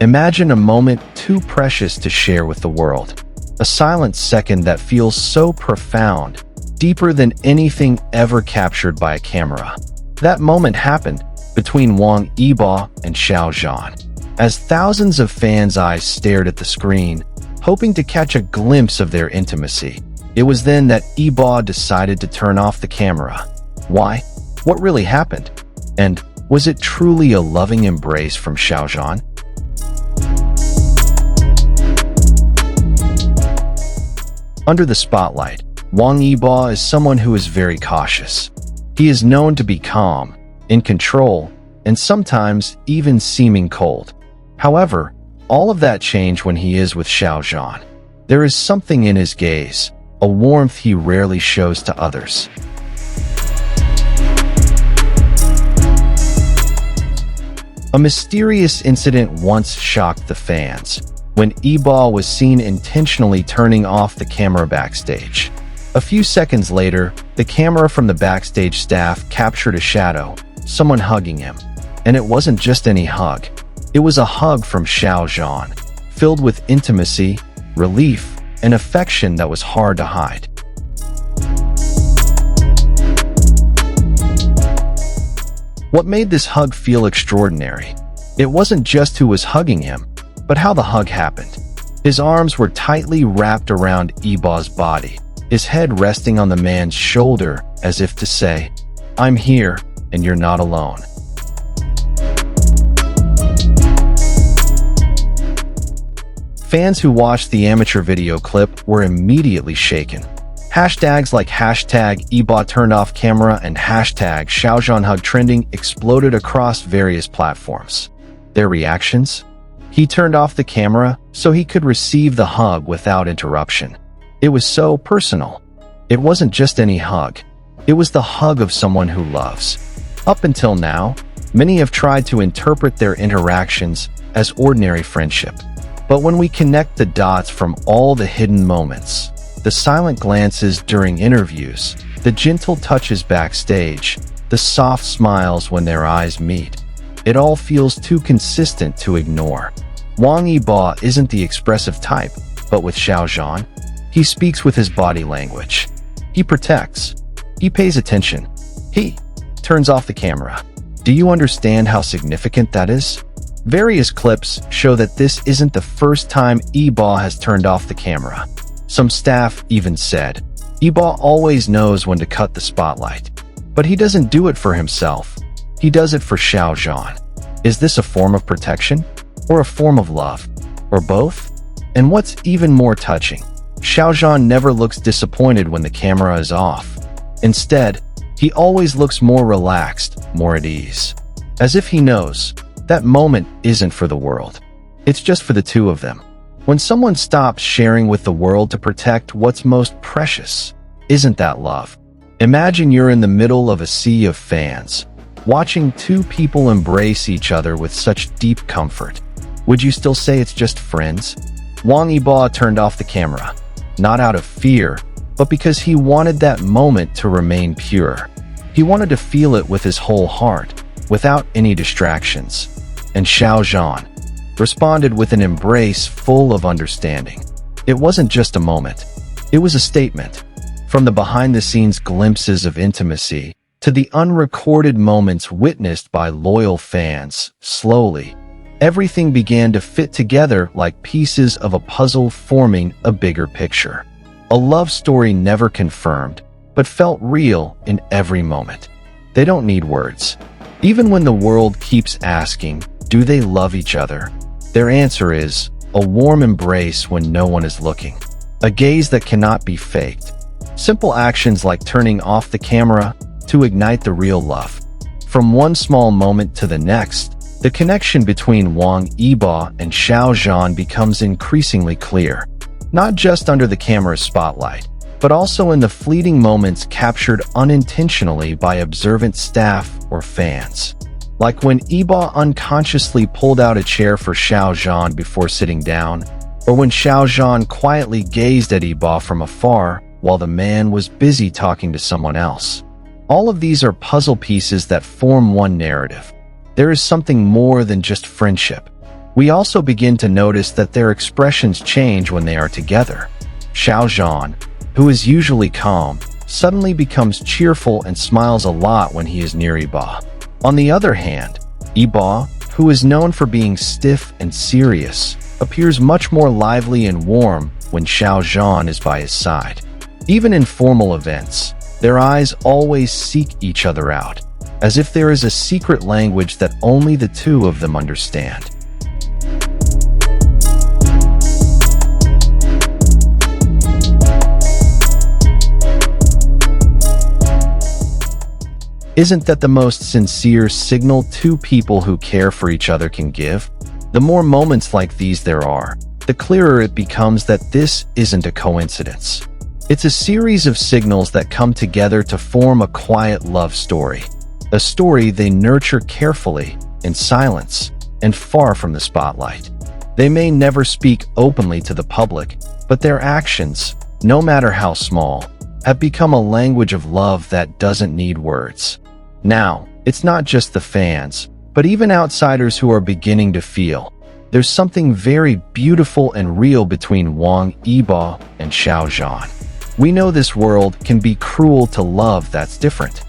Imagine a moment too precious to share with the world. A silent second that feels so profound, deeper than anything ever captured by a camera. That moment happened between Wang Yibo and Xiao Zhan. As thousands of fans' eyes stared at the screen, hoping to catch a glimpse of their intimacy, it was then that Yibo decided to turn off the camera. Why? What really happened? And was it truly a loving embrace from Xiao Zhan? Under the spotlight, Wang Yibo is someone who is very cautious. He is known to be calm, in control, and sometimes even seeming cold. However, all of that changed when he is with Xiao Zhan. There is something in his gaze, a warmth he rarely shows to others. A mysterious incident once shocked the fans, when Yibo was seen intentionally turning off the camera backstage. A few seconds later, the camera from the backstage staff captured a shadow, someone hugging him. And it wasn't just any hug. It was a hug from Xiao Zhan, filled with intimacy, relief, and affection that was hard to hide. What made this hug feel extraordinary? It wasn't just who was hugging him, but how the hug happened. His arms were tightly wrapped around Yibo's body, his head resting on the man's shoulder as if to say, "I'm here, and you're not alone." Fans who watched the amateur video clip were immediately shaken. Hashtags like #Yibo turned off camera and #Xiao Zhan hug trending exploded across various platforms. Their reactions? He turned off the camera so he could receive the hug without interruption. It was so personal. It wasn't just any hug. It was the hug of someone who loves. Up until now, many have tried to interpret their interactions as ordinary friendship. But when we connect the dots from all the hidden moments, the silent glances during interviews, the gentle touches backstage, the soft smiles when their eyes meet, it all feels too consistent to ignore. Wang Yibo isn't the expressive type, but with Xiao Zhan, he speaks with his body language. He protects. He pays attention. He turns off the camera. Do you understand how significant that is? Various clips show that this isn't the first time Yibo has turned off the camera. Some staff even said, Yibo always knows when to cut the spotlight. But he doesn't do it for himself. He does it for Xiao Zhan. Is this a form of protection? Or a form of love? Or both? And what's even more touching, Xiao Zhan never looks disappointed when the camera is off. Instead, he always looks more relaxed, more at ease. As if he knows, that moment isn't for the world. It's just for the two of them. When someone stops sharing with the world to protect what's most precious, isn't that love? Imagine you're in the middle of a sea of fans, watching two people embrace each other with such deep comfort. Would you still say it's just friends? Wang Yibo turned off the camera, not out of fear, but because he wanted that moment to remain pure. He wanted to feel it with his whole heart, without any distractions. And Xiao Zhan responded with an embrace full of understanding. It wasn't just a moment. It was a statement. From the behind-the-scenes glimpses of intimacy to the unrecorded moments witnessed by loyal fans, slowly, everything began to fit together like pieces of a puzzle forming a bigger picture. A love story never confirmed, but felt real in every moment. They don't need words. Even when the world keeps asking, do they love each other? Their answer is a warm embrace when no one is looking. A gaze that cannot be faked. Simple actions like turning off the camera to ignite the real love. From one small moment to the next, the connection between Wang Yibo and Xiao Zhan becomes increasingly clear. Not just under the camera's spotlight, but also in the fleeting moments captured unintentionally by observant staff or fans. Like when Yibo unconsciously pulled out a chair for Xiao Zhan before sitting down, or when Xiao Zhan quietly gazed at Yibo from afar while the man was busy talking to someone else. All of these are puzzle pieces that form one narrative. There is something more than just friendship. We also begin to notice that their expressions change when they are together. Xiao Zhan, who is usually calm, suddenly becomes cheerful and smiles a lot when he is near Yibo. On the other hand, Yibo, who is known for being stiff and serious, appears much more lively and warm when Xiao Zhan is by his side. Even in formal events, their eyes always seek each other out, as if there is a secret language that only the two of them understand. Isn't that the most sincere signal two people who care for each other can give? The more moments like these there are, the clearer it becomes that this isn't a coincidence. It's a series of signals that come together to form a quiet love story. A story they nurture carefully, in silence, and far from the spotlight. They may never speak openly to the public, but their actions, no matter how small, have become a language of love that doesn't need words. Now, it's not just the fans, but even outsiders who are beginning to feel there's something very beautiful and real between Wang Yibo and Xiao Zhan. We know this world can be cruel to love that's different.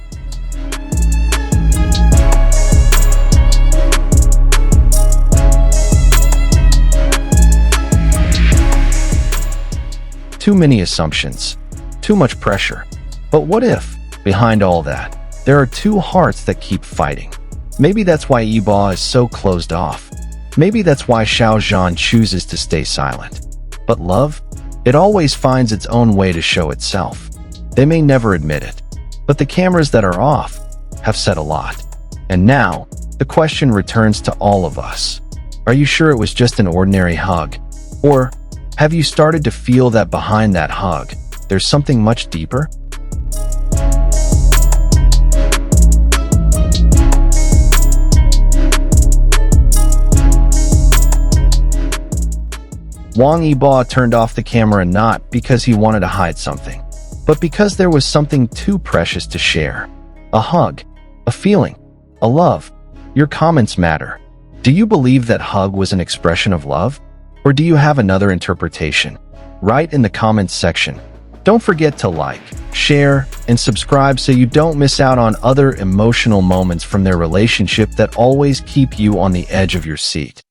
Too many assumptions, too much pressure. But what if, behind all that, there are two hearts that keep fighting? Maybe that's why Yibo is so closed off. Maybe that's why Xiao Zhan chooses to stay silent. But love? It always finds its own way to show itself. They may never admit it, but the cameras that are off have said a lot. And now, the question returns to all of us. Are you sure it was just an ordinary hug? Or have you started to feel that behind that hug, there's something much deeper? Wang Yibo turned off the camera not because he wanted to hide something, but because there was something too precious to share. A hug, a feeling, a love. Your comments matter. Do you believe that hug was an expression of love? Or do you have another interpretation? Write in the comments section. Don't forget to like, share, and subscribe so you don't miss out on other emotional moments from their relationship that always keep you on the edge of your seat.